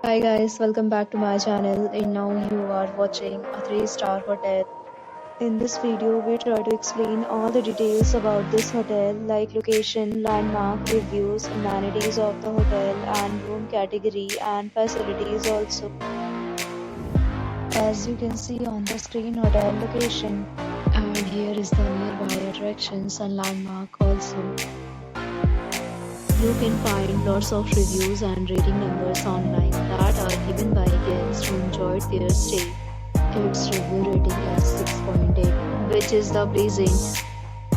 Hi guys, welcome back to my channel and now you are watching a 3-star hotel. In this video, we try to explain all the details about this hotel like location, landmark, reviews, amenities of the hotel and room category and facilities also. As you can see on the screen, hotel location. And here is the nearby attractions and landmark also. You can find lots of reviews and rating numbers online that are given by guests who enjoyed their stay. Its review rating is 6.8, which is the pleasant.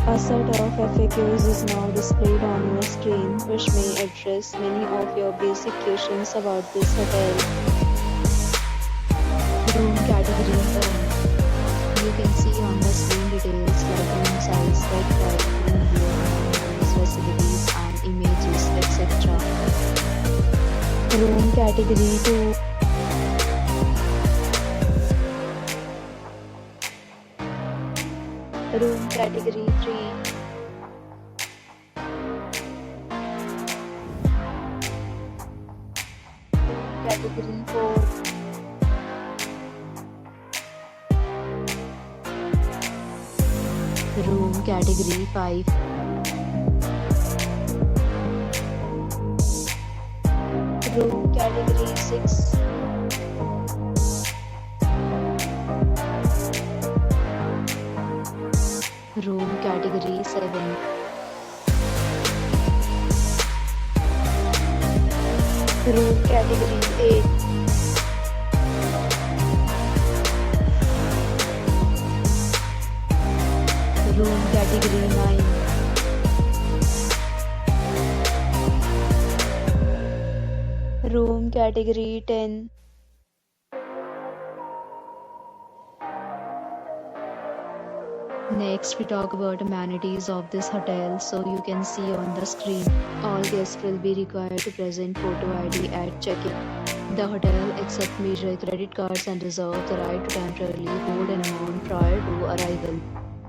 A set of FAQs is now displayed on your screen, which may address many of your basic questions about this hotel. Room category 1. You can see on the screen details like room size, bed type, room view, facilities and images, etc. Room category 2. Room category 3. Room category 4. Room category 5. Room category 6. Room category 7. Room category 8. Room category 9. Room category 10. Next, we talk about amenities of this hotel. So you can see on the screen, all guests will be required to present photo ID at check-in. The hotel accepts major credit cards and reserves the right to temporarily hold an amount prior to arrival.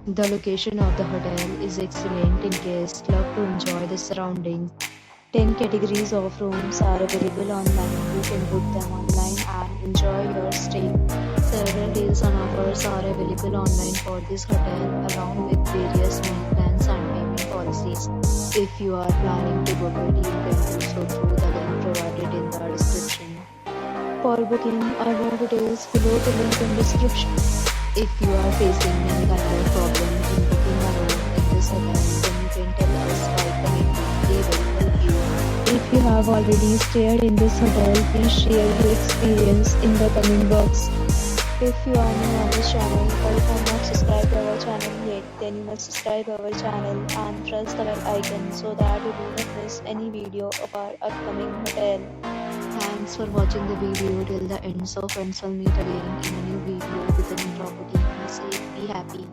The location of the hotel is excellent in case love to enjoy the surroundings. 10 categories of rooms are available online. You can book them online and enjoy your stay. Several deals and offers are available online for this hotel along with various meal plans and payment policies. If you are planning to book it, you can do so through the link provided in the description. For booking or more details, below the link in description. If you are facing any kind of problem in booking a room in this hotel, then you can tell us by commenting. We will help you. If you have already stayed in this hotel, please share your experience in the comment box. If you are new on this channel or if you have not subscribed to our channel yet, then you must subscribe our channel and press the bell icon so that you do not miss any video of our upcoming hotel. Thanks for watching the video till the end. So friends, will meet again in a new video with a new property. Be safe, be happy.